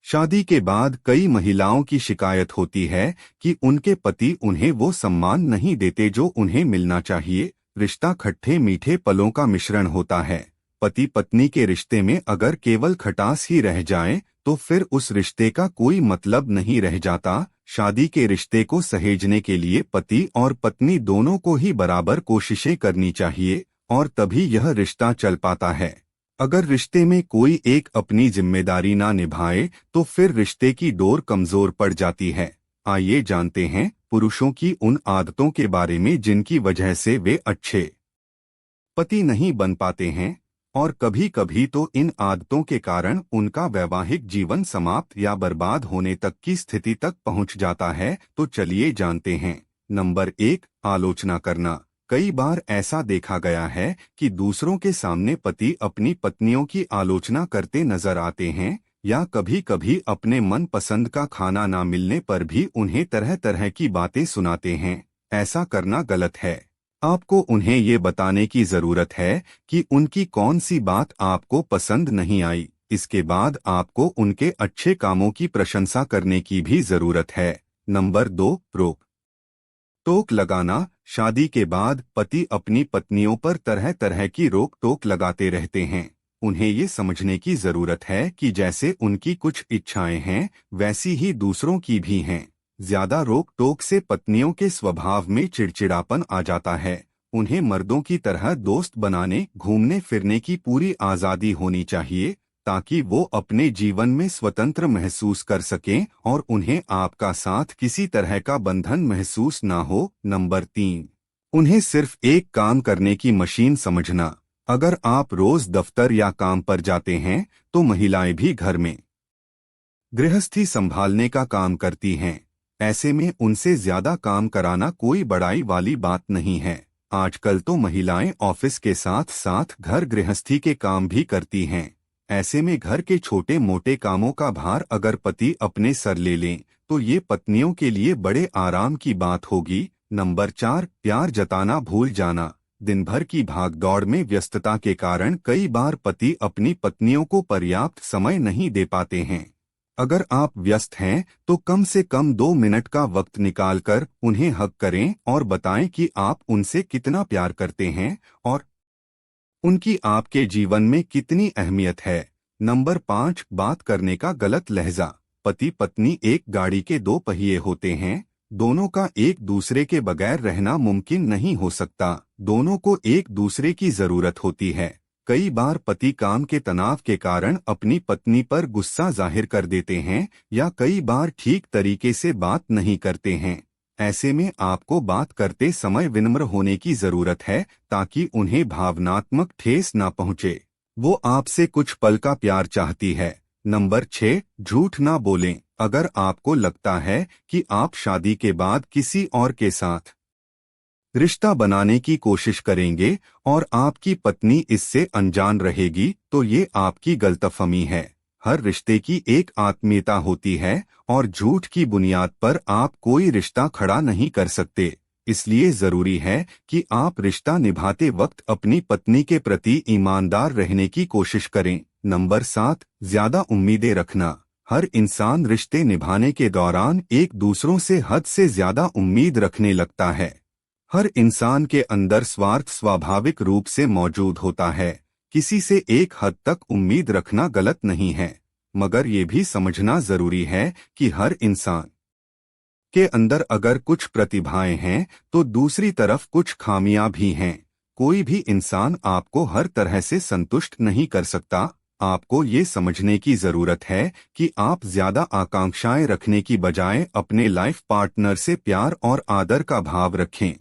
शादी के बाद कई महिलाओं की शिकायत होती है कि उनके पति उन्हें वो सम्मान नहीं देते जो उन्हें मिलना चाहिए। रिश्ता खट्टे मीठे पलों का मिश्रण होता है। पति पत्नी के रिश्ते में अगर केवल खटास ही रह जाए तो फिर उस रिश्ते का कोई मतलब नहीं रह जाता। शादी के रिश्ते को सहेजने के लिए पति और पत्नी दोनों को ही बराबर कोशिशें करनी चाहिए और तभी यह रिश्ता चल पाता है। अगर रिश्ते में कोई एक अपनी जिम्मेदारी ना निभाए तो फिर रिश्ते की डोर कमजोर पड़ जाती है। आइए जानते हैं पुरुषों की उन आदतों के बारे में जिनकी वजह से वे अच्छे पति नहीं बन पाते हैं और कभी कभी तो इन आदतों के कारण उनका वैवाहिक जीवन समाप्त या बर्बाद होने तक की स्थिति तक पहुंच जाता है। तो चलिए जानते हैं। नंबर 1, आलोचना करना। कई बार ऐसा देखा गया है कि दूसरों के सामने पति अपनी पत्नियों की आलोचना करते नजर आते हैं या कभी कभी अपने मन पसंद का खाना ना मिलने पर भी उन्हें तरह तरह की बातें सुनाते हैं। ऐसा करना गलत है। आपको उन्हें ये बताने की जरूरत है कि उनकी कौन सी बात आपको पसंद नहीं आई। इसके बाद आपको उनके अच्छे कामों की प्रशंसा करने की भी जरूरत है। नंबर 2, रोक टोक लगाना। शादी के बाद पति अपनी पत्नियों पर तरह तरह की रोक टोक लगाते रहते हैं। उन्हें ये समझने की जरूरत है कि जैसे उनकी कुछ इच्छाएं हैं वैसी ही दूसरों की भी हैं। ज्यादा रोक टोक से पत्नियों के स्वभाव में चिड़चिड़ापन आ जाता है। उन्हें मर्दों की तरह दोस्त बनाने घूमने फिरने की पूरी आजादी होनी चाहिए ताकि वो अपने जीवन में स्वतंत्र महसूस कर सकें और उन्हें आपका साथ किसी तरह का बंधन महसूस ना हो। नंबर 3, उन्हें सिर्फ एक काम करने की मशीन समझना। अगर आप रोज दफ्तर या काम पर जाते हैं तो महिलाएं भी घर में गृहस्थी संभालने का काम करती हैं। ऐसे में उनसे ज्यादा काम कराना कोई बड़ाई वाली बात नहीं है। आजकल तो महिलाएं ऑफिस के साथ साथ घर गृहस्थी के काम भी करती हैं। ऐसे में घर के छोटे मोटे कामों का भार अगर पति अपने सर ले लें तो ये पत्नियों के लिए बड़े आराम की बात होगी। नंबर 4, प्यार जताना भूल जाना। दिन भर की भागदौड़ में व्यस्तता के कारण कई बार पति अपनी पत्नियों को पर्याप्त समय नहीं दे पाते हैं। अगर आप व्यस्त हैं तो कम से कम 2 मिनट का वक्त निकालकर उन्हें हक करें और बताएं कि आप उनसे कितना प्यार करते हैं और उनकी आपके जीवन में कितनी अहमियत है। नंबर 5, बात करने का गलत लहजा। पति पत्नी एक गाड़ी के 2 पहिए होते हैं। दोनों का एक दूसरे के बगैर रहना मुमकिन नहीं हो सकता। दोनों को एक दूसरे की जरूरत होती है। कई बार पति काम के तनाव के कारण अपनी पत्नी पर गुस्सा जाहिर कर देते हैं या कई बार ठीक तरीके से बात नहीं करते हैं। ऐसे में आपको बात करते समय विनम्र होने की जरूरत है ताकि उन्हें भावनात्मक ठेस ना पहुंचे। वो आपसे कुछ पल का प्यार चाहती है। नंबर 6, झूठ ना बोलें। अगर आपको लगता है कि आप शादी के बाद किसी और के साथ रिश्ता बनाने की कोशिश करेंगे और आपकी पत्नी इससे अनजान रहेगी तो ये आपकी गलतफहमी है। हर रिश्ते की एक आत्मीयता होती है और झूठ की बुनियाद पर आप कोई रिश्ता खड़ा नहीं कर सकते। इसलिए जरूरी है कि आप रिश्ता निभाते वक्त अपनी पत्नी के प्रति ईमानदार रहने की कोशिश करें। नंबर 7, ज्यादा उम्मीदें रखना। हर इंसान रिश्ते निभाने के दौरान एक दूसरों से हद से ज्यादा उम्मीद रखने लगता है। हर इंसान के अंदर स्वार्थ स्वाभाविक रूप से मौजूद होता है। किसी से एक हद तक उम्मीद रखना गलत नहीं है, मगर ये भी समझना जरूरी है कि हर इंसान के अंदर अगर कुछ प्रतिभाएं हैं तो दूसरी तरफ कुछ खामियां भी हैं। कोई भी इंसान आपको हर तरह से संतुष्ट नहीं कर सकता। आपको ये समझने की जरूरत है कि आप ज्यादा आकांक्षाएं रखने की बजाय अपने लाइफ पार्टनर से प्यार और आदर का भाव रखें।